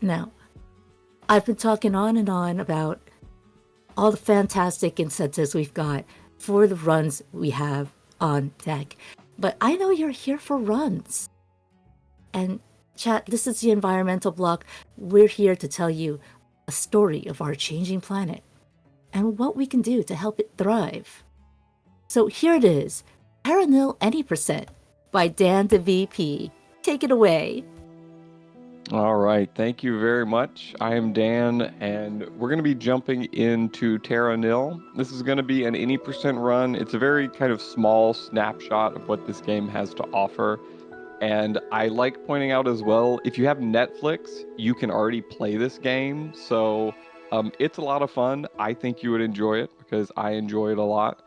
Now, I've been talking on and on about all the fantastic incentives we've got for the runs we have on deck. But I know you're here for runs. And chat, this is the environmental block. We're here to tell you a story of our changing planet and what we can do to help it thrive. So here it is, Terra Nil Any Percent by danthevp. Take it away. All right, thank you very much. I am Dan, and we're going to be jumping into Terra Nil. This is going to be an any percent run. It's a very kind of small snapshot of what this game has to offer. And I like pointing out as well, if you have Netflix, you can already play this game. So it's a lot of fun. I think you would enjoy it because I enjoy it a lot.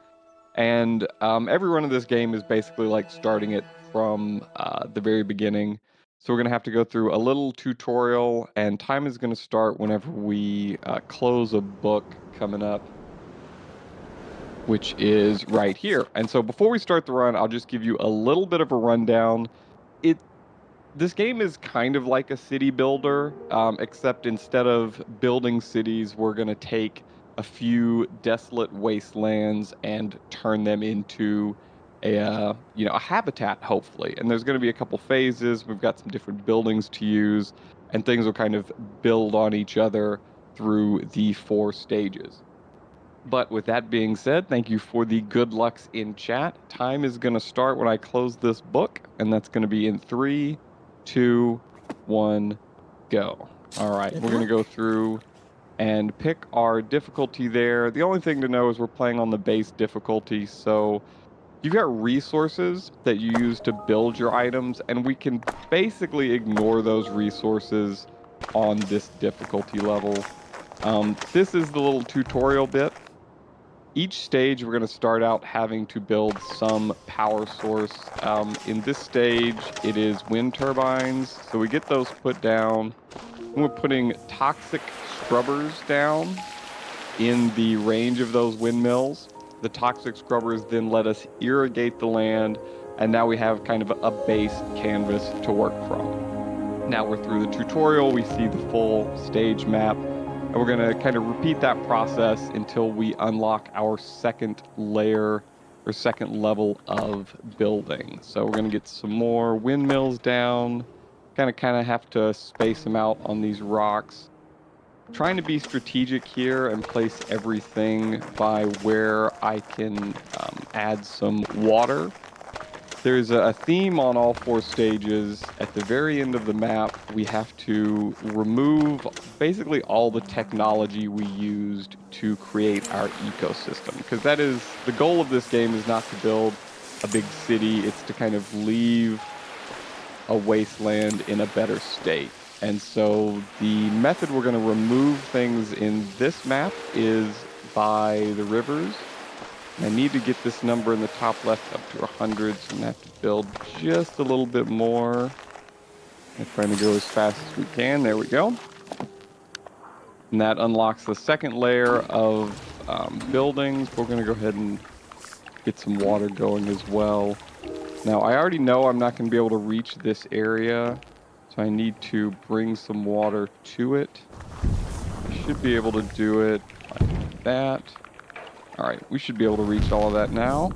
And every run of this game is basically like starting it from the very beginning. So we're going to have to go through a little tutorial, and time is going to start whenever we close a book coming up, which is right here. And so before we start the run, I'll just give you a little bit of a rundown. This game is kind of like a city builder, except instead of building cities, we're going to take a few desolate wastelands and turn them into a habitat, hopefully. And there's going to be a couple phases. We've got some different buildings to use, and things will kind of build on each other through the 4 stages. But with that being said, thank you for the good lucks in chat. Time is going to start when I close this book, and that's going to be in 3, 2, 1, go. All right, we're going to go through and pick our difficulty there. The only thing to know is we're playing on the base difficulty, so you've got resources that you use to build your items, and we can basically ignore those resources on this difficulty level. This is the little tutorial bit. Each stage, we're going to start out having to build some power source. In this stage, it is wind turbines. So we get those put down. And we're putting toxic scrubbers down in the range of those windmills. The toxic scrubbers then let us irrigate the land. And now we have kind of a base canvas to work from. Now we're through the tutorial. We see the full stage map. And we're going to kind of repeat that process until we unlock our second layer or second level of building. So we're going to get some more windmills down, kind of have to space them out on these rocks. Trying to be strategic here and place everything by where I can add some water. There's a theme on all 4 stages. At the very end of the map, we have to remove basically all the technology we used to create our ecosystem. Because that is, the goal of this game is not to build a big city, it's to kind of leave a wasteland in a better state. And so the method we're going to remove things in this map is by the rivers. I need to get this number in the top left up to 100, so I'm going to have to build just a little bit more. I'm trying to go as fast as we can. There we go. And that unlocks the second layer of buildings. We're going to go ahead and get some water going as well. Now, I already know I'm not going to be able to reach this area, so I need to bring some water to it. I should be able to do it like that. All right, we should be able to reach all of that now.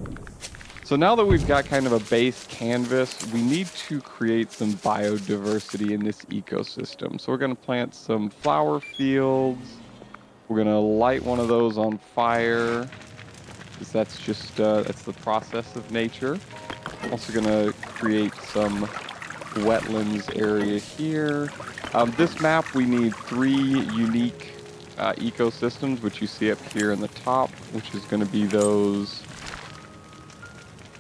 So now that we've got kind of a base canvas, we need to create some biodiversity in this ecosystem. So we're going to plant some flower fields. We're going to light one of those on fire, because that's just, that's the process of nature. I'm also going to create some wetlands area here. This map, we need 3 unique ecosystems, which you see up here in the top, which is going to be those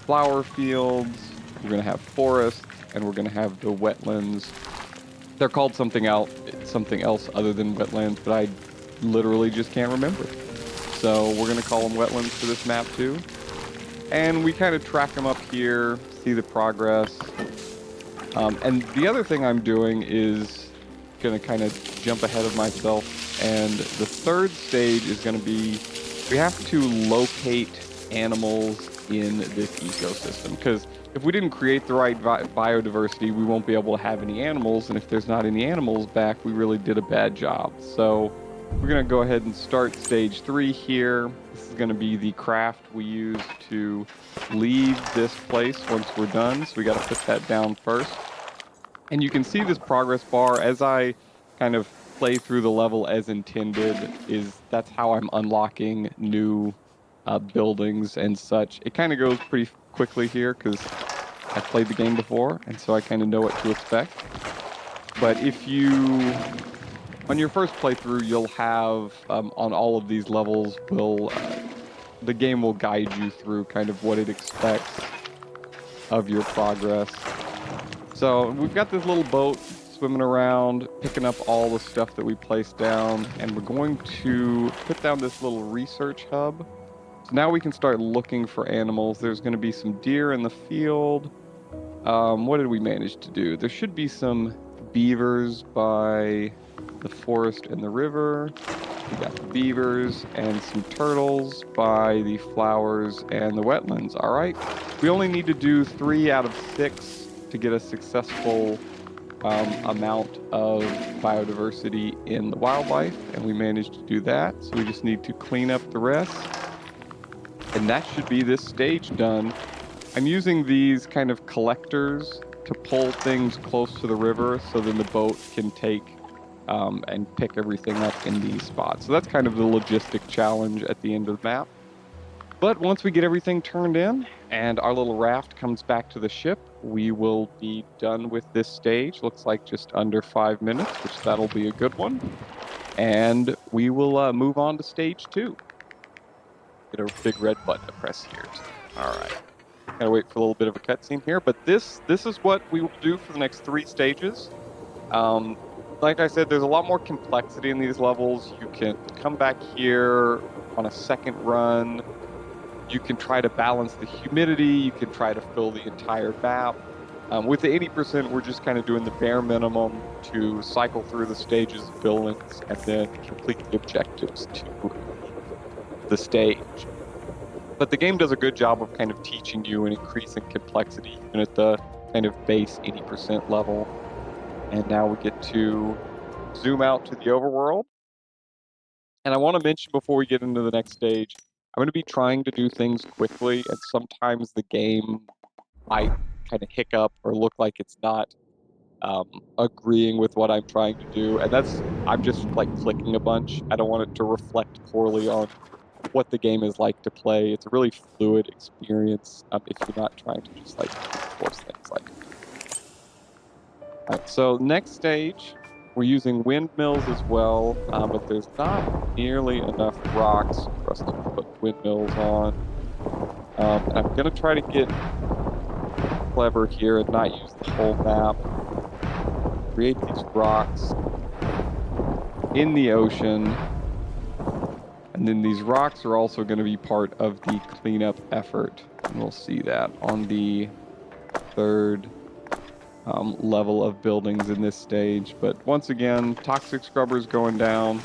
flower fields. We're going to have forests, and we're going to have the wetlands. They're called something else other than wetlands, but I literally just can't remember. So we're going to call them wetlands for this map too. And we kind of track them up here, see the progress. And the other thing I'm doing is going to kind of jump ahead of myself. And the third stage is going to be, we have to locate animals in this ecosystem, because if we didn't create the right biodiversity, we won't be able to have any animals. And if there's not any animals back, we really did a bad job. So we're going to go ahead and start stage 3 here. This is going to be the craft we use to leave this place once we're done. So we got to put that down first. And you can see this progress bar as I kind of play through the level as intended. That's how I'm unlocking new buildings and such. It kind of goes pretty quickly here because I've played the game before, and so I kind of know what to expect. But if you, on your first playthrough, you'll have on all of these levels, the game will guide you through kind of what it expects of your progress. So we've got this little boat swimming around, picking up all the stuff that we placed down, and we're going to put down this little research hub. So now we can start looking for animals. There's going to be some deer in the field. What did we manage to do? There should be some beavers by the forest and the river. We got the beavers and some turtles by the flowers and the wetlands. All right. We only need to do 3 out of 6 to get a successful amount of biodiversity in the wildlife, and we managed to do that. So we just need to clean up the rest, and that should be this stage done. I'm using these kind of collectors to pull things close to the river so then the boat can take and pick everything up in these spots. So that's kind of the logistic challenge at the end of the map. But once we get everything turned in and our little raft comes back to the ship, we will be done with this stage. Looks like just under 5 minutes, which that'll be a good one. And we will move on to stage 2. Get a big red button to press here. All right. Gotta wait for a little bit of a cutscene here, but this is what we will do for the next 3 stages. Um, like I said, there's a lot more complexity in these levels. You can come back here on a second run. You can try to balance the humidity. You can try to fill the entire map. With the 80%, we're just kind of doing the bare minimum to cycle through the stages of buildings and then complete the objectives to the stage. But the game does a good job of kind of teaching you and increasing complexity even at the kind of base 80% level. And now we get to zoom out to the overworld. And I want to mention before we get into the next stage, I'm going to be trying to do things quickly, and sometimes the game might kind of hiccup or look like it's not agreeing with what I'm trying to do. And I'm just like clicking a bunch. I don't want it to reflect poorly on what the game is like to play. It's a really fluid experience if you're not trying to just like force things like me. All right, so next stage, we're using windmills as well, but there's not nearly enough rocks for us to put windmills on. And I'm going to try to get clever here and not use the whole map. Create these rocks in the ocean. And then these rocks are also going to be part of the cleanup effort. And we'll see that on the 3rd level of buildings in this stage. But once again, toxic scrubbers going down.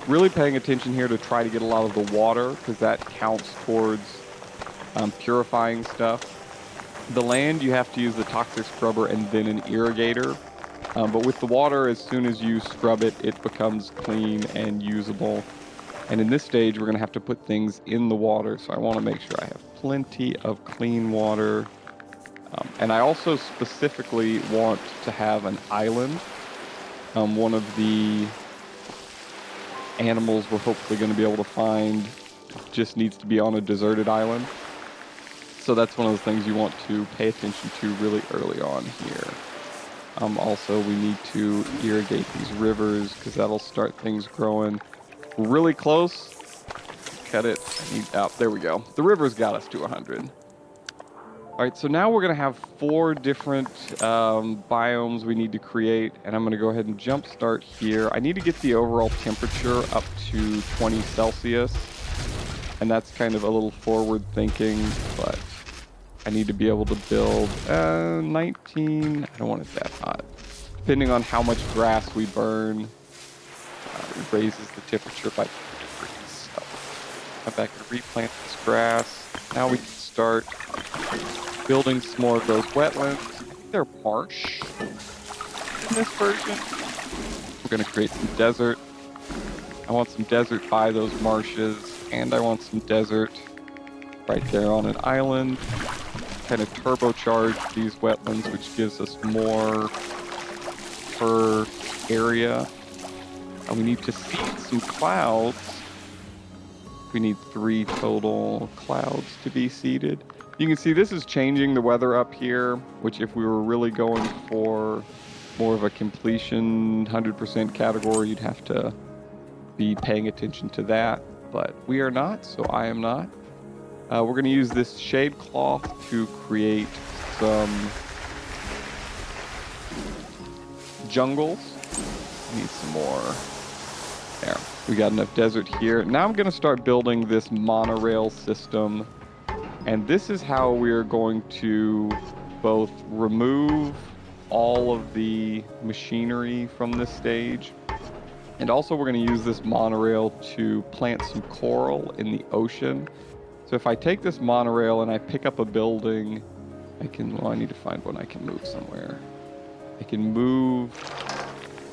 Really paying attention here to try to get a lot of the water because that counts towards purifying stuff. The land, you have to use the toxic scrubber and then an irrigator. But with the water, as soon as you scrub it, it becomes clean and usable. And in this stage, we're going to have to put things in the water. So I want to make sure I have plenty of clean water. And I also specifically want to have an island. One of the animals we're hopefully going to be able to find just needs to be on a deserted island. So that's one of those things you want to pay attention to really early on here. Also, we need to irrigate these rivers because that'll start things growing. We're really close. Cut it. There we go. The river's got us to 100. All right, so now we're going to have 4 different biomes we need to create, and I'm going to go ahead and jump start here. I need to get the overall temperature up to 20 Celsius, and that's kind of a little forward thinking, but I need to be able to build 19. I don't want it that hot. Depending on how much grass we burn, it raises the temperature by 2 degrees. So come back and replant this grass. Now we can start building some more of those wetlands. I think they're marsh in this version. We're going to create some desert. I want some desert by those marshes, and I want some desert right there on an island. Kind of turbocharge these wetlands, which gives us more per area. And we need to seed some clouds. We need 3 total clouds to be seeded. You can see this is changing the weather up here, which if we were really going for more of a completion 100% category, you'd have to be paying attention to that. But we are not, so I am not. We're going to use this shade cloth to create some jungles. Need some more. There. We got enough desert here. Now I'm going to start building this monorail system. And this is how we're going to both remove all of the machinery from this stage. And also we're going to use this monorail to plant some coral in the ocean. So if I take this monorail and I pick up a building, I need to find one I can move somewhere. I can move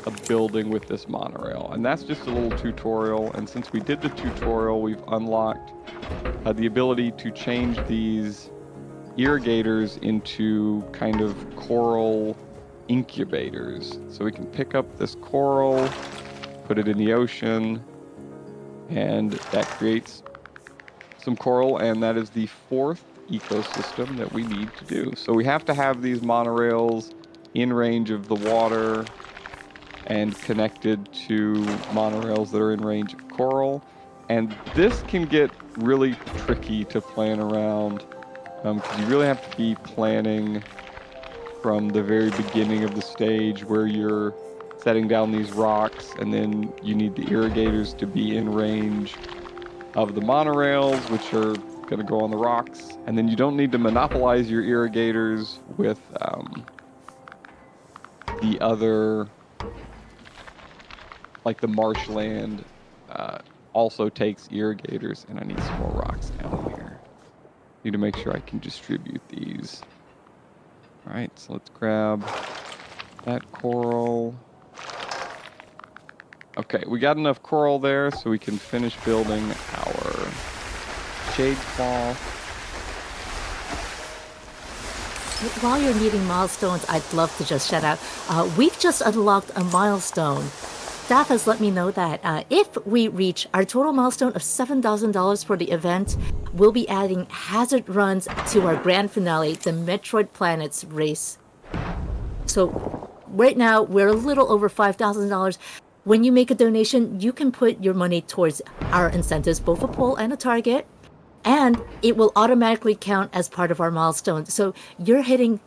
a building with this monorail, and that's just a little tutorial. And since we did the tutorial, we've unlocked the ability to change these irrigators into kind of coral incubators. So we can pick up this coral, put it in the ocean, and that creates some coral, and that is the 4th ecosystem that we need to do. So we have to have these monorails in range of the water and connected to monorails that are in range of coral. And this can get really tricky to plan around because you really have to be planning from the very beginning of the stage where you're setting down these rocks, and then you need the irrigators to be in range of the monorails, which are going to go on the rocks. And then you don't need to monopolize your irrigators with the other, like the marshland also takes irrigators. And I need some more rocks down here. Need to make sure I can distribute these. All right, so let's grab that coral. Okay, we got enough coral there so we can finish building our shade cloth. While you're needing milestones, I'd love to just shout out. We've just unlocked a milestone. Staff has let me know that if we reach our total milestone of $7,000 for the event, we'll be adding hazard runs to our grand finale, the Metroid Planets race. So right now, we're a little over $5,000. When you make a donation, you can put your money towards our incentives, both a poll and a target, and it will automatically count as part of our milestone. So you're hitting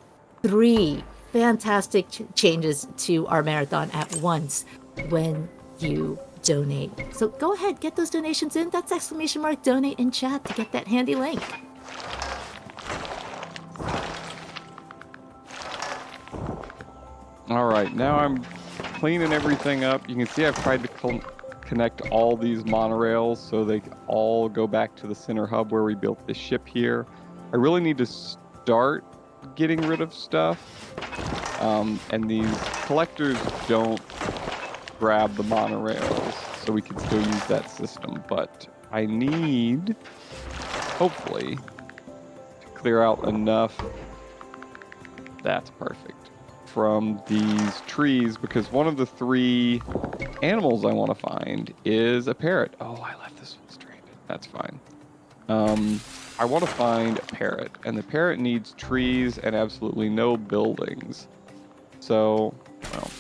3 fantastic changes to our marathon at once when you donate. So go ahead, get those donations in. That's !donate in chat to get that handy link. All right, now I'm cleaning everything up. You can see I've tried to connect all these monorails so they all go back to the center hub where we built this ship here. I really need to start getting rid of stuff. And these collectors don't grab the monorails, so we can still use that system. But I need, hopefully, to clear out enough. That's perfect. From these trees, because one of the 3 animals I want to find is a parrot. Oh, I left this one stranded. That's fine. I want to find a parrot, and the parrot needs trees and absolutely no buildings. So, well,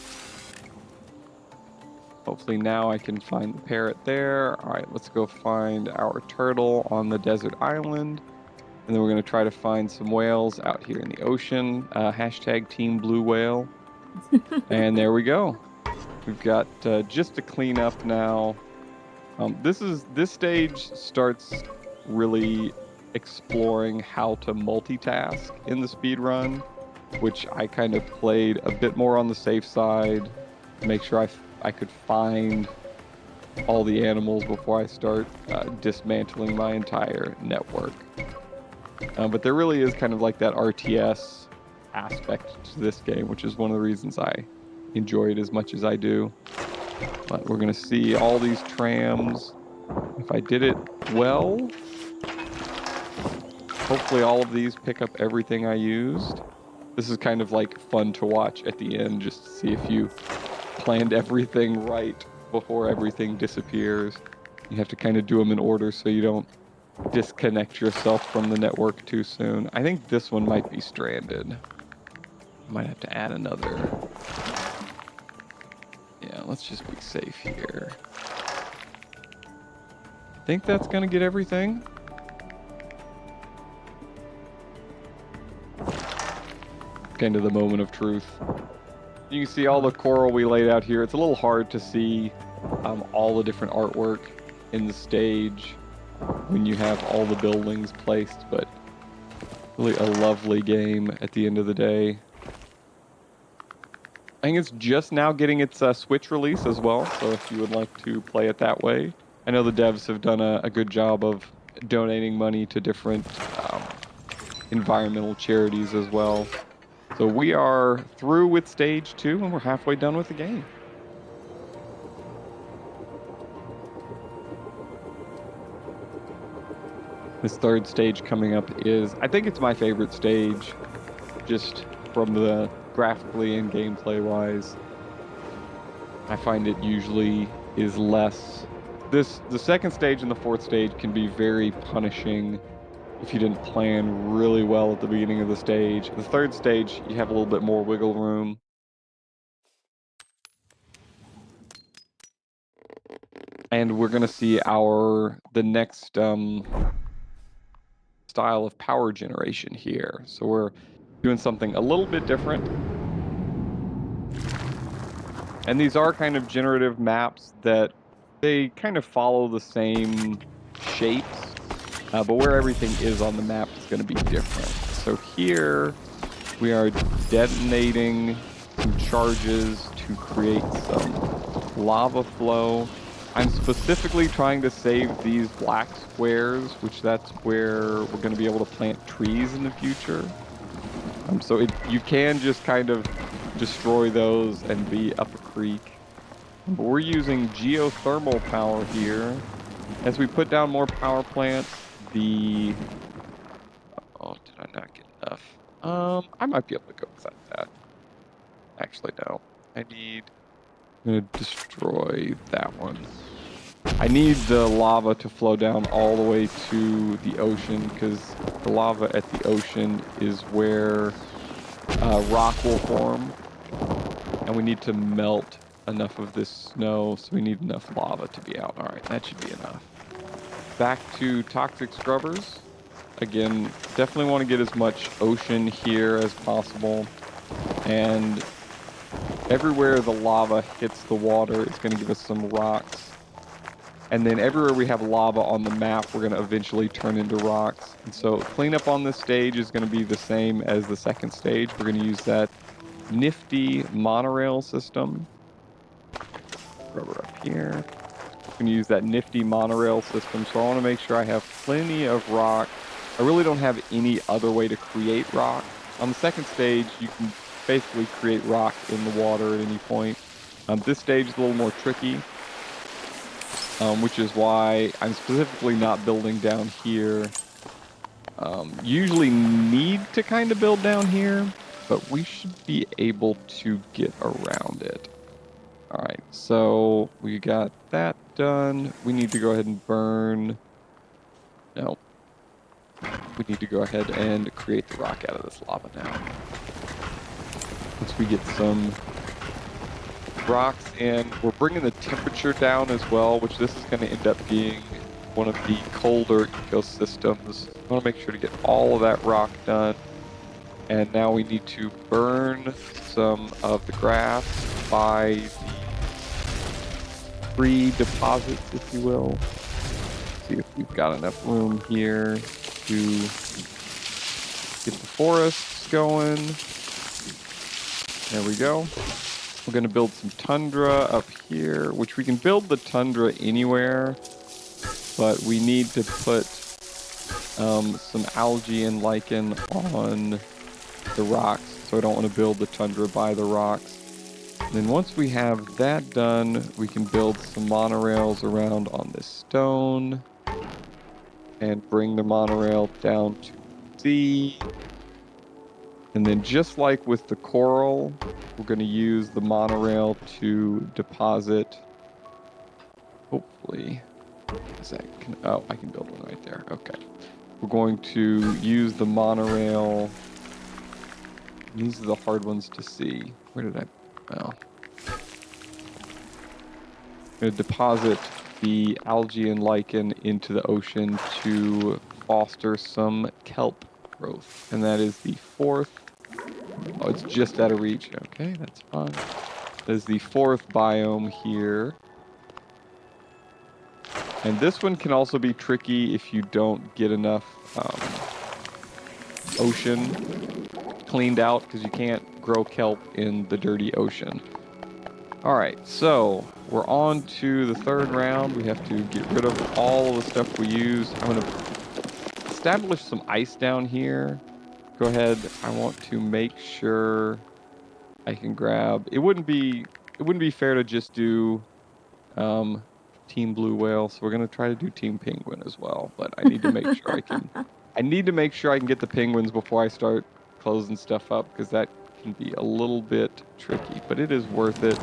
hopefully now I can find the parrot there. All right, let's go find our turtle on the desert island. And then we're going to try to find some whales out here in the ocean. Hashtag Team Blue Whale. And there we go. We've got just to clean up now. This stage starts really exploring how to multitask in the speed run, which I kind of played a bit more on the safe side to make sure I could find all the animals before I start dismantling my entire network. But there really is kind of like that RTS aspect to this game, which is one of the reasons I enjoy it as much as I do. But we're going to see all these trams. If I did it well, hopefully all of these pick up everything I used. This is kind of like fun to watch at the end, just to see if you planned everything right before everything disappears. You have to kind of do them in order so you don't disconnect yourself from the network too soon. I think this one might be stranded. Might have to add another. Yeah, let's just be safe here. I think that's gonna get everything. Kind of the moment of truth. You can see all the coral we laid out here. It's a little hard to see all the different artwork in the stage when you have all the buildings placed, but really a lovely game at the end of the day. I think it's just now getting its Switch release as well, so if you would like to play it that way. I know the devs have done a good job of donating money to different environmental charities as well. So we are through with stage 2 and we're halfway done with the game. This third stage coming up is, I think it's my favorite stage, just from the graphically and gameplay wise. I find it usually is less. The second stage and the fourth stage can be very punishing if you didn't plan really well at the beginning of the stage. The third stage, you have a little bit more wiggle room. And we're gonna see the next style of power generation here. So we're doing something a little bit different. And these are kind of generative maps that they kind of follow the same shapes, but where everything is on the map is going to be different. So here we are detonating some charges to create some lava flow. I'm specifically trying to save these black squares, which that's where we're going to be able to plant trees in the future. So you can just kind of destroy those and be up a creek. But we're using geothermal power here. As we put down more power plants, oh, did I not get enough? I might be able to go without that. Actually, no. I'm gonna destroy that one. I need the lava to flow down all the way to the ocean, because the lava at the ocean is where rock will form, and we need to melt enough of this snow, so we need enough lava to be out. All right, that should be enough. Back to toxic scrubbers. Again, definitely want to get as much ocean here as possible, and everywhere the lava hits the water, it's going to give us some rocks. And then everywhere we have lava on the map, we're going to eventually turn into rocks. And so cleanup on this stage is going to be the same as the second stage. We're going to use that nifty monorail system. Rubber up here. I'm going to use that nifty monorail system. So I want to make sure I have plenty of rock. I really don't have any other way to create rock. On the second stage, you can basically create rock in the water at any point. This stage is a little more tricky. Which is why I'm specifically not building down here. Usually need to kind of build down here, but we should be able to get around it. All right, so we got that done. We need to go ahead and burn. No. We need to go ahead and create the rock out of this lava now. Once we get some rocks in, we're bringing the temperature down as well, which this is going to end up being one of the colder ecosystems. I want to make sure to get all of that rock done. And now we need to burn some of the grass by the tree deposits, if you will. See if we've got enough room here to get the forests going. There we go. We're going to build some tundra up here, which we can build the tundra anywhere, but we need to put some algae and lichen on the rocks, so I don't want to build the tundra by the rocks. And then once we have that done, we can build some monorails around on this stone and bring the monorail down to the sea. And then just like with the coral, we're going to use the monorail to deposit, hopefully, oh, I can build one right there. Okay. We're going to use the monorail. These are the hard ones to see. Where did I, well, I'm going to deposit the algae and lichen into the ocean to foster some kelp growth. And that is the fourth. Oh, it's just out of reach. Okay, that's fine. That is the fourth biome here. And this one can also be tricky if you don't get enough ocean cleaned out, because you can't grow kelp in the dirty ocean. All right, so we're on to the third round. We have to get rid of all of the stuff we use. I'm going to establish some ice down here. Go ahead. I want to make sure I can grab. It wouldn't be fair to just do team blue whale, so we're going to try to do team penguin as well, but I need to make sure I can get the penguins before I start closing stuff up, because that can be a little bit tricky, but it is worth it.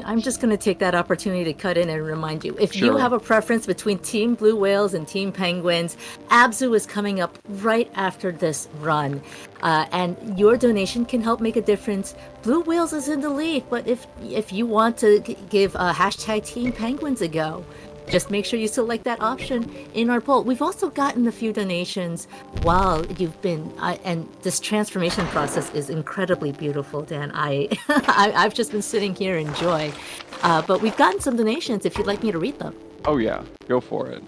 I'm just going to take that opportunity to cut in and remind you, if you Sure. have a preference between Team Blue Whales and Team Penguins, Abzu is coming up right after this run. And your donation can help make a difference. Blue Whales is in the lead, but if you want to give hashtag Team Penguins a go, just make sure you select that option in our poll. We've also gotten a few donations while you've been, and this transformation process is incredibly beautiful, Dan. I've just been sitting here in joy. But we've gotten some donations if you'd like me to read them. Oh yeah, go for it.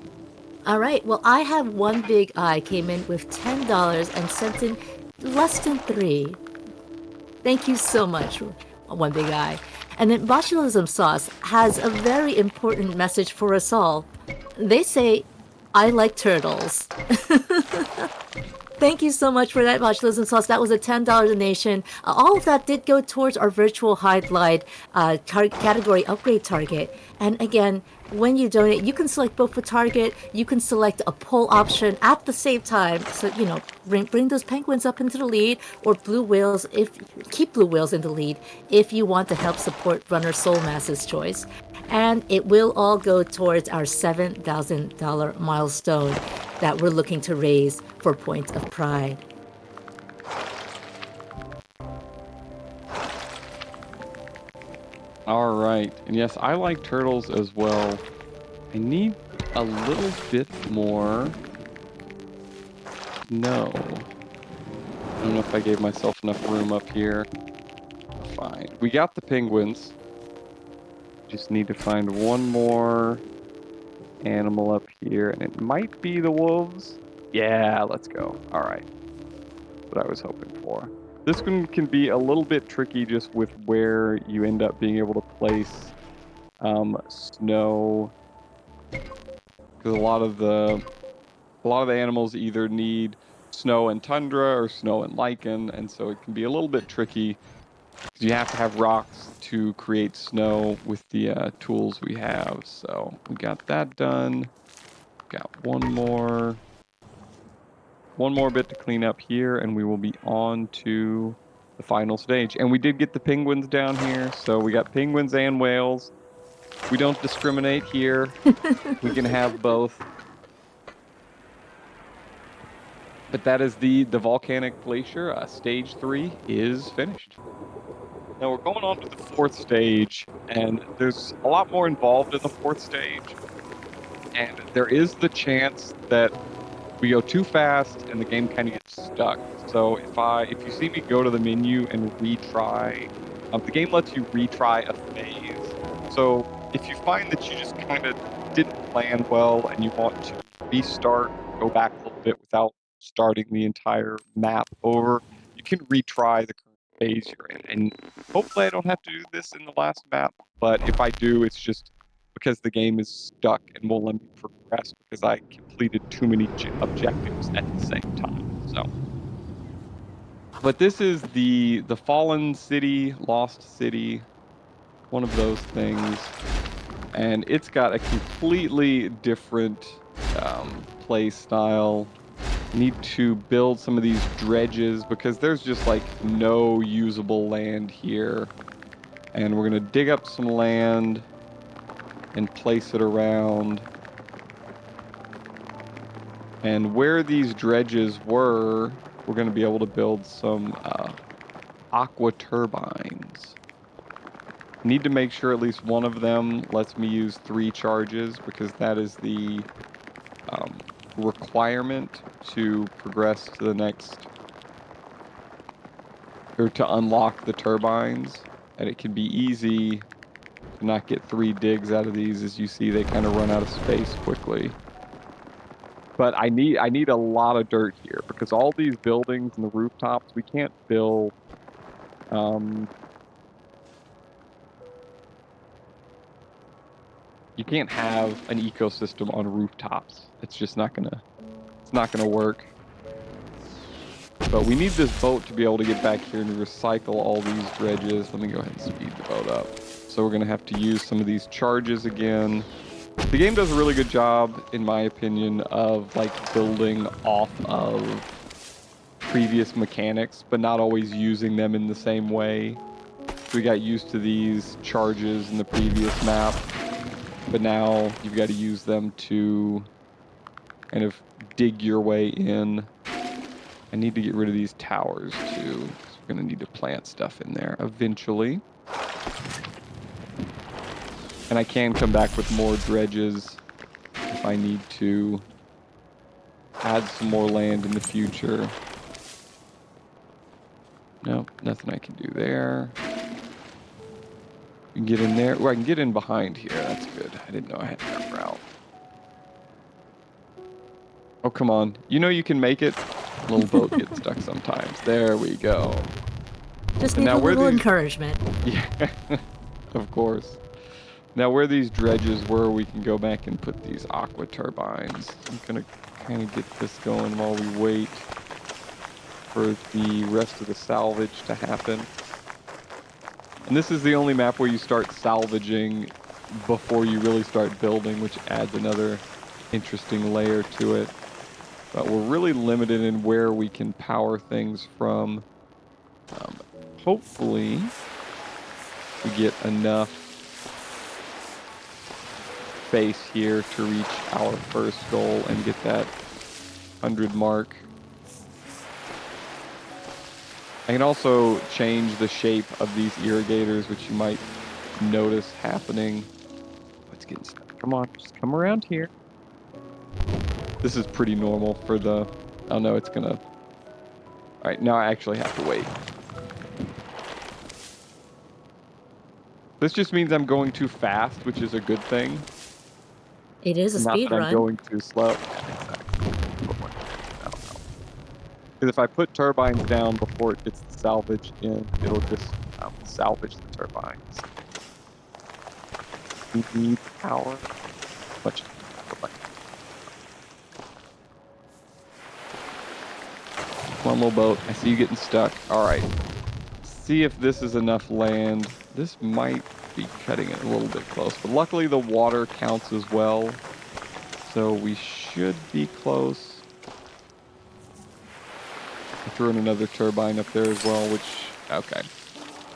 All right. Well, I have One Big Eye came in with $10 and sent in less than 3. Thank you so much, One Big Eye. And then Botulism Sauce has a very important message for us all. They say, I like turtles. Thank you so much for that, Botulism Sauce. That was a $10 donation. All of that did go towards our virtual highlight category upgrade target. And again, when you donate, you can select both the target, you can select a poll option at the same time. So, bring those penguins up into the lead, or blue whales, keep blue whales in the lead if you want to help support Runner Soul Mass's choice. And it will all go towards our $7,000 milestone that we're looking to raise for Point of Pride. All right, and yes, I like turtles as well. I need a little bit more. No. I don't know if I gave myself enough room up here. Fine. We got the penguins. Just need to find one more animal up here, and it might be the wolves. Yeah, let's go. All right. What I was hoping for. This one can be a little bit tricky just with where you end up being able to place snow, because a lot of the animals either need snow and tundra or snow and lichen, and so it can be a little bit tricky because you have to have rocks to create snow with the tools we have. So we got that done. Got one more bit to clean up here, and we will be on to the final stage. And we did get the penguins down here, so we got penguins and whales. We don't discriminate here. We can have both. But that is the volcanic glacier. Stage 3 is finished. Now we're going on to the 4th stage, and there's a lot more involved in the 4th stage. And there is the chance that we go too fast and the game kind of gets stuck. So if you see me go to the menu and retry, the game lets you retry a phase. So if you find that you just kind of didn't plan well and you want to restart, go back a little bit without starting the entire map over, you can retry the current phase you're in. And hopefully I don't have to do this in the last map, but if I do, it's just because the game is stuck and won't let me progress because I completed too many objectives at the same time. So, but this is the Fallen City, Lost City, one of those things, and it's got a completely different play style. Need to build some of these dredges because there's just like no usable land here, and we're gonna dig up some land and place it around. And where these dredges were, we're going to be able to build some aqua turbines. Need to make sure at least one of them lets me use 3 charges because that is the requirement to progress to the next, or to unlock the turbines. And it can be easy to not get 3 digs out of these. As you see, they kind of run out of space quickly. But I need a lot of dirt here because all these buildings and the rooftops, we can't build you can't have an ecosystem on rooftops. It's just not gonna work. But we need this boat to be able to get back here and recycle all these dredges. Let me go ahead and speed the boat up. So we're gonna have to use some of these charges again. The game does a really good job, in my opinion, of like building off of previous mechanics, but not always using them in the same way. So we got used to these charges in the previous map, but now you've got to use them to kind of dig your way in. I need to get rid of these towers too, because we're going to need to plant stuff in there eventually. And I can come back with more dredges if I need to add some more land in the future. Nope, nothing I can do there. You can get in there. Well, I can get in behind here. That's good. I didn't know I had that route. Oh, come on. You know you can make it. Little boat gets stuck sometimes. There we go. Just And need now a where little these... encouragement. Yeah, of course. Now where these dredges were, we can go back and put these aqua turbines. I'm going to kind of get this going while we wait for the rest of the salvage to happen. And this is the only map where you start salvaging before you really start building, which adds another interesting layer to it. But we're really limited in where we can power things from. Hopefully, we get enough space here to reach our first goal and get that 100 mark. I can also change the shape of these irrigators, which you might notice happening. Let's get stuck. Come on, just come around here. This is pretty normal for the... Oh no, it's gonna... Alright, now I actually have to wait. This just means I'm going too fast, which is a good thing. It is a Not speed that I'm run. going too slow. Yeah, exactly. Because if I put turbines down before it gets the salvage in, it'll just salvage the turbines. We need power. Much. Come on, little boat. I see you getting stuck. All right. See if this is enough land. This might be cutting it a little bit close, but luckily the water counts as well. So we should be close. I threw in another turbine up there as well, which, okay.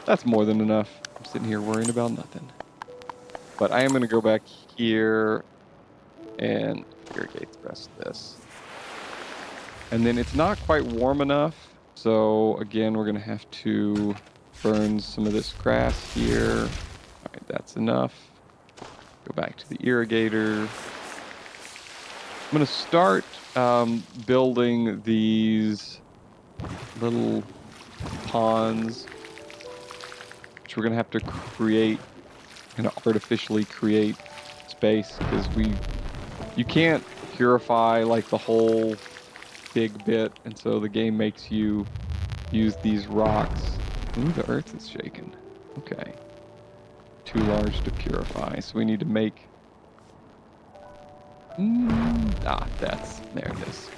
That's more than enough. I'm sitting here worrying about nothing. But I am going to go back here and irrigate the rest of this. And then it's not quite warm enough. So again, we're going to have to burn some of this grass here. All right, that's enough. Go back to the irrigator. I'm going to start building these little ponds, which we're going to have to create, kind of artificially create space, because you can't purify like the whole big bit, and so the game makes you use these rocks. Ooh, the earth is shaking. Okay. Too large to purify, so we need to make There it is.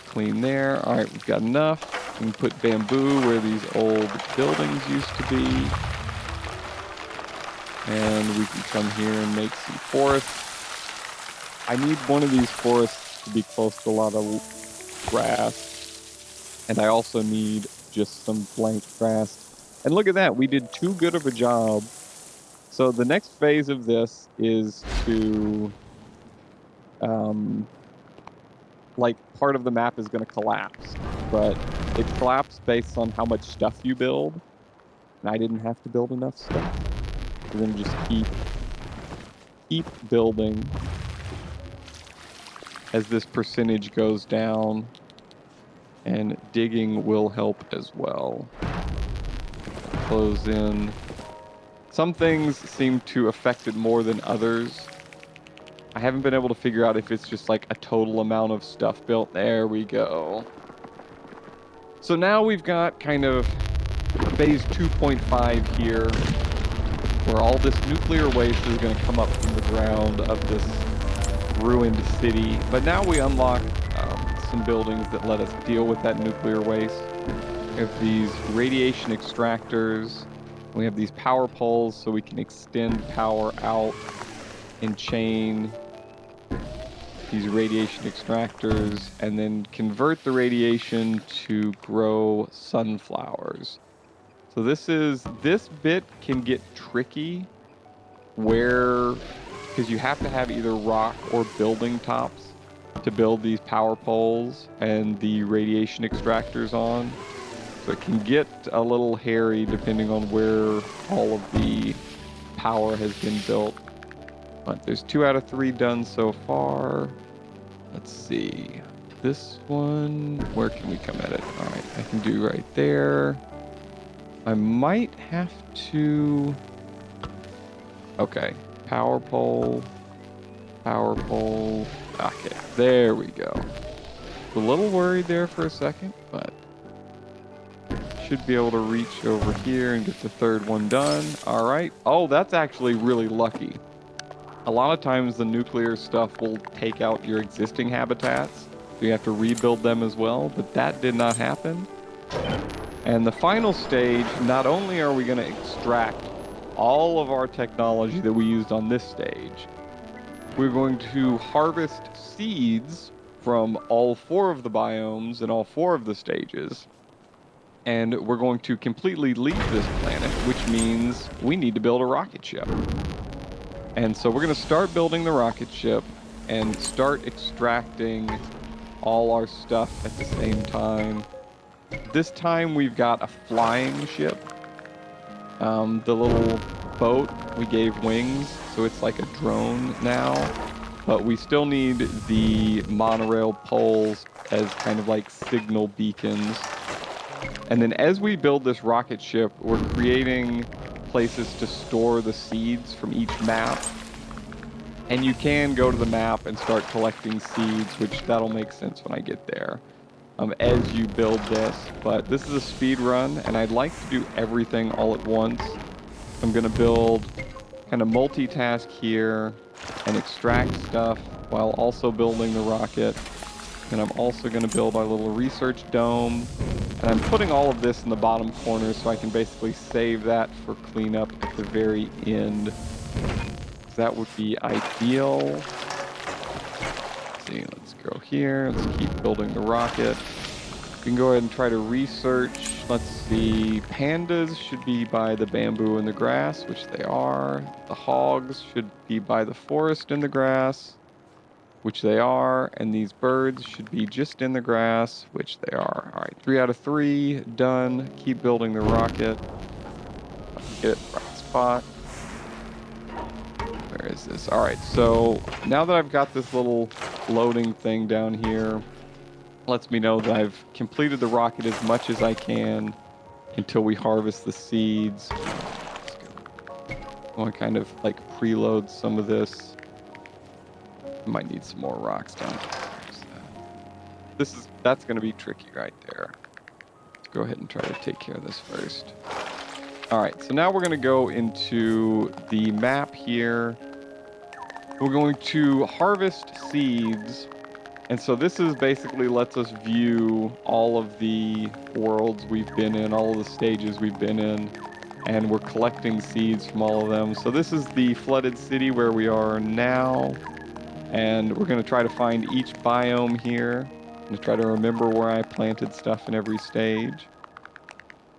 Clean there. All right, we've got enough. We can put bamboo where these old buildings used to be. And we can come here and make some forests. I need one of these forests to be close to a lot of grass. And I also need just some blank grass. And look at that. We did too good of a job. So the next phase of this is to, like, part of the map is going to collapse. But it collapsed based on how much stuff you build. And I didn't have to build enough stuff. We're going to just keep building as this percentage goes down, and digging will help as well. Close in. Some things seem to affect it more than others. I haven't been able to figure out if it's just like a total amount of stuff built. There we go. So now we've got kind of phase 2.5 here, where all this nuclear waste is going to come up from the ground of this ruined city. But now we unlock some buildings that let us deal with that nuclear waste. We have these radiation extractors. We have these power poles so we can extend power out and chain these radiation extractors and then convert the radiation to grow sunflowers. So this bit can get tricky because you have to have either rock or building tops to build these power poles and the radiation extractors on. So it can get a little hairy depending on where all of the power has been built. But there's 2 out of 3 done so far. Let's see. This one, where can we come at it? All right, I can do right there. I might have to... Okay, power pole. Okay, there we go. A little worried there for a second, but should be able to reach over here and get the 3rd one done. All right. Oh, that's actually really lucky. A lot of times the nuclear stuff will take out your existing habitats, so you have to rebuild them as well, but that did not happen. And the final stage, not only are we going to extract all of our technology that we used on this stage, we're going to harvest seeds from all 4 of the biomes and all 4 of the stages. And we're going to completely leave this planet, which means we need to build a rocket ship. And so we're going to start building the rocket ship and start extracting all our stuff at the same time. This time we've got a flying ship. The little boat, we gave wings, so it's like a drone now. But we still need the monorail poles as kind of like signal beacons. And then as we build this rocket ship, we're creating places to store the seeds from each map. And you can go to the map and start collecting seeds, which that'll make sense when I get there, as you build this. But this is a speed run, and I'd like to do everything all at once. I'm going to build kind of multitask here and extract stuff while also building the rocket. And I'm also going to build our little research dome. And I'm putting all of this in the bottom corner so I can basically save that for cleanup at the very end. That would be ideal. Let's see, let's go here. Let's keep building the rocket. We can go ahead and try to research. Let's see. Pandas should be by the bamboo and the grass, which they are. The hogs should be by the forest and the grass, which they are. And these birds should be just in the grass, which they are. All right, 3 out of 3 done. Keep building the rocket. Get it right spot. Where is this? All right, so now that I've got this little loading thing down here, lets me know that I've completed the rocket as much as I can until we harvest the seeds. I want to kind of like preload some of this. I might need some more rocks down here. That's going to be tricky right there. Let's go ahead and try to take care of this first. All right, so now we're going to go into the map here. We're going to harvest seeds. And so this is basically lets us view all of the worlds we've been in, all of the stages we've been in, and we're collecting seeds from all of them. So this is the flooded city where we are now, and we're going to try to find each biome here. I'm going to try to remember where I planted stuff in every stage.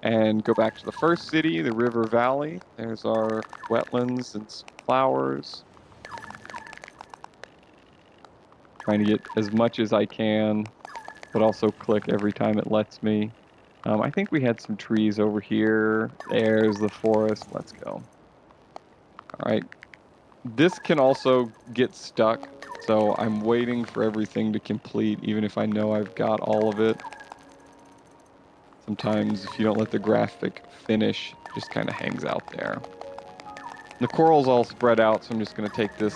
And go back to the first city, the river valley. There's our wetlands and some flowers. Trying to get as much as I can, but also click every time it lets me. I think we had some trees over here. There's the forest. Let's go. All right. This can also get stuck, so I'm waiting for everything to complete, even if I know I've got all of it. Sometimes if you don't let the graphic finish, it just kind of hangs out there. The coral's all spread out, so I'm just going to take this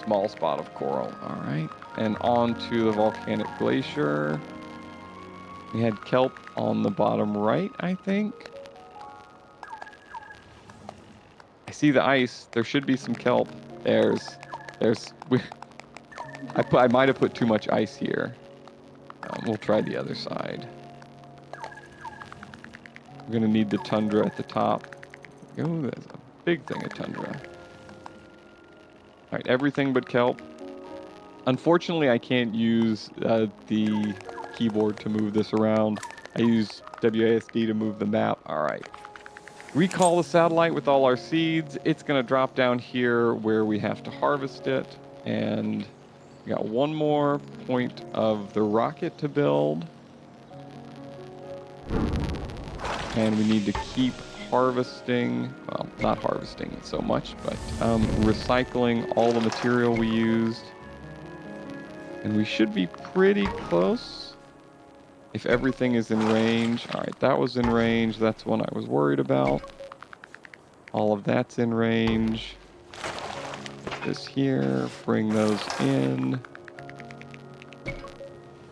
small spot of coral. All right. And on to the volcanic glacier. We had kelp on the bottom right, I think. I see the ice. There should be some kelp. I might have put too much ice here. We'll try the other side. We're gonna need the tundra at the top. Oh, there's a big thing of tundra. All right, everything but kelp. Unfortunately, I can't use the keyboard to move this around. I use WASD to move the map. All right. Recall the satellite with all our seeds. It's going to drop down here where we have to harvest it. And we got one more point of the rocket to build. And we need to keep harvesting. Well, not harvesting so much, but recycling all the material we used. And we should be pretty close if everything is in range. All right, that was in range. That's one I was worried about. All of that's in range. Put this here, bring those in.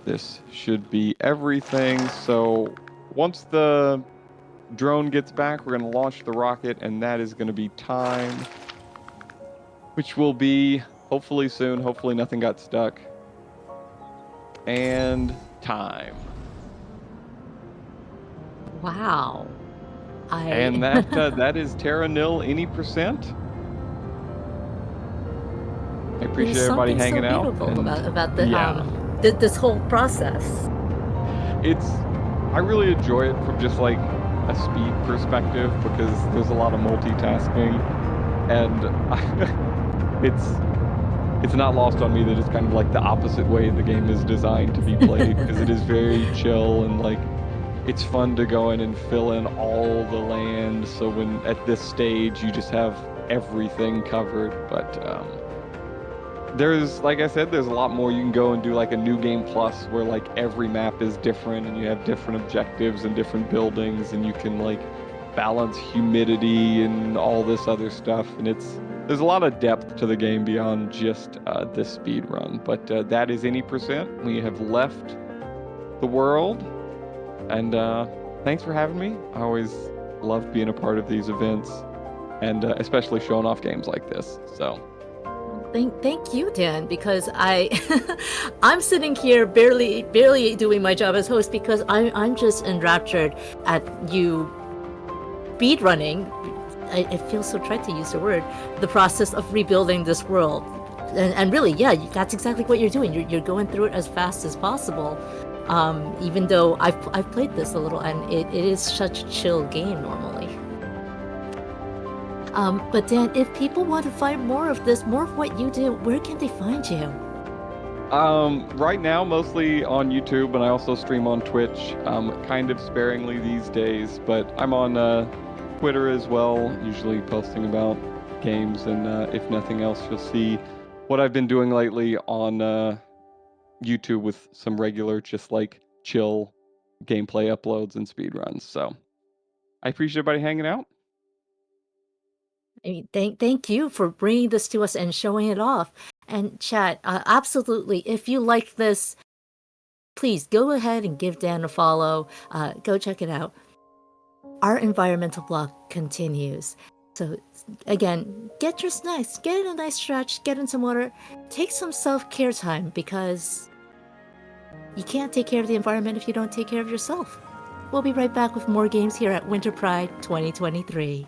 This should be everything. So once the drone gets back, we're going to launch the rocket, and that is going to be time, which will be hopefully soon. Hopefully nothing got stuck. And time. Wow. And that is Terra Nil any percent. I appreciate There's everybody something so hanging out. beautiful And about yeah, this whole process. I really enjoy it from just like a speed perspective because there's a lot of multitasking, and it's not lost on me that it's kind of like the opposite way the game is designed to be played because it is very chill and like it's fun to go in and fill in all the land. So when at this stage you just have everything covered, but there's, like I said, there's a lot more you can go and do, like a new game plus where like every map is different and you have different objectives and different buildings and you can like balance humidity and all this other stuff. And there's a lot of depth to the game beyond just this speed run. But that is any percent. We have left the world, and thanks for having me. I always love being a part of these events, and especially showing off games like this. So. Thank you, Dan, because I'm sitting here barely doing my job as host because I'm just enraptured at you speed running. It feels so trite to use the word, the process of rebuilding this world, and really, yeah, that's exactly what you're doing. You're going through it as fast as possible. Even though I've played this a little, and it is such a chill game normally. But Dan, if people want to find more of this, more of what you do, where can they find you? Right now, mostly on YouTube, and I also stream on Twitch, kind of sparingly these days, but I'm on Twitter as well, usually posting about games, and if nothing else, you'll see what I've been doing lately on YouTube with some regular, just like chill gameplay uploads and speedruns. So I appreciate everybody hanging out. I mean, thank you for bringing this to us and showing it off. And chat, absolutely, if you like this, please go ahead and give Dan a follow. Go check it out. Our environmental blog continues. So again, get your snacks, get in a nice stretch, get in some water, take some self-care time because you can't take care of the environment if you don't take care of yourself. We'll be right back with more games here at Winter Pride 2023.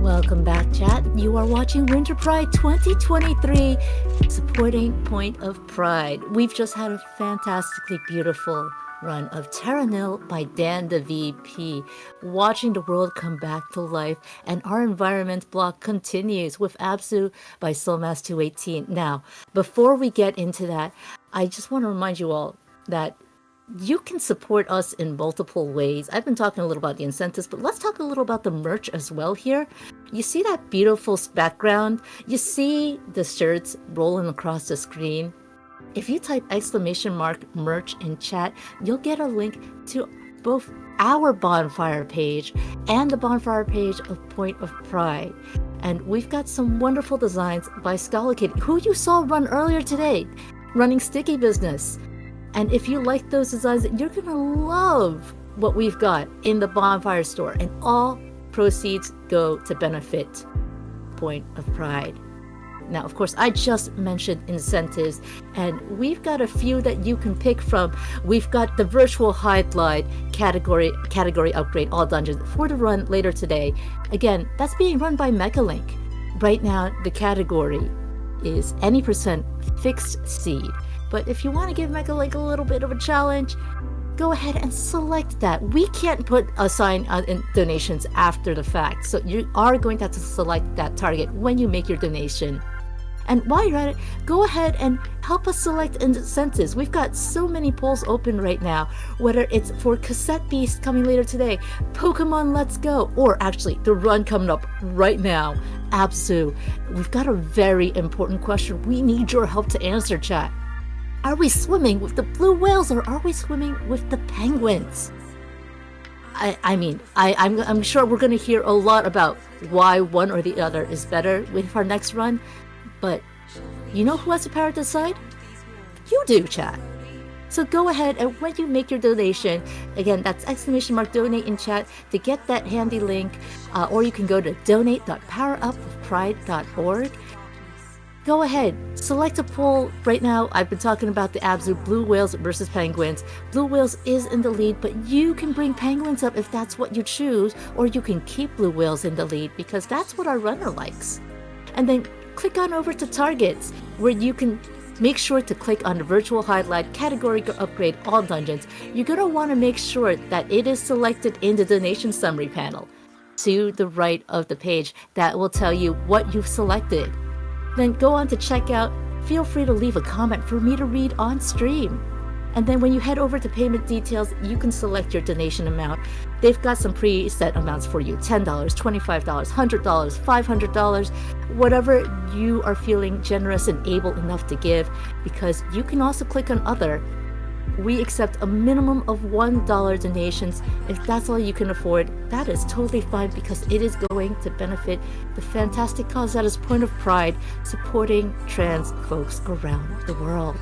Welcome back, chat. You are watching Winter Pride 2023, supporting Point of Pride. We've just had a fantastically beautiful run of Terra Nil by danthevp, watching the world come back to life, and our environment block continues with Absu by Solmas218. Now, before we get into that, I just want to remind you all that you can support us in multiple ways. I've been talking a little about the incentives, but let's talk a little about the merch as well here. You see that beautiful background? You see the shirts rolling across the screen? If you type !merch in chat, you'll get a link to both our bonfire page and the bonfire page of Point of Pride. And we've got some wonderful designs by Scholar Kid, who you saw run earlier today, running Sticky Business. And if you like those designs, you're going to love what we've got in the bonfire store. And all proceeds go to benefit Point of Pride. Now, of course, I just mentioned incentives, and we've got a few that you can pick from. We've got the virtual highlight category upgrade all dungeons for the run later today. Again, that's being run by Megalink. Right now, the category is any percent fixed seed. But if you want to give Megalink a little bit of a challenge, go ahead and select that. We can't put a sign in donations after the fact, so you are going to have to select that target when you make your donation. And while you're at it, go ahead and help us select incentives. We've got so many polls open right now, whether it's for Cassette Beast coming later today, Pokemon Let's Go, or actually the run coming up right now, Abzu. We've got a very important question we need your help to answer, chat. Are we swimming with the blue whales or are we swimming with the penguins? I'm sure we're going to hear a lot about why one or the other is better with our next run, but you know who has the power to decide? You do, chat. So go ahead and when you make your donation, again, that's !donate in chat to get that handy link, or you can go to donate.powerupwithpride.org. Go ahead, select a poll. Right now, I've been talking about the Abzu Blue Whales versus Penguins. Blue Whales is in the lead, but you can bring Penguins up if that's what you choose, or you can keep Blue Whales in the lead because that's what our runner likes. And then click on over to Targets, where you can make sure to click on the Virtual Highlight Category Upgrade All Dungeons. You're going to want to make sure that it is selected in the donation summary panel to the right of the page. That will tell you what you've selected. Then go on to checkout. Feel free to leave a comment for me to read on stream. And then when you head over to payment details, you can select your donation amount. They've got some preset amounts for you: $10, $25, $100, $500, whatever you are feeling generous and able enough to give, because you can also click on other. We accept a minimum of $1 donations. If that's all you can afford, that is totally fine because it is going to benefit the fantastic cause that is Point of Pride, supporting trans folks around the world.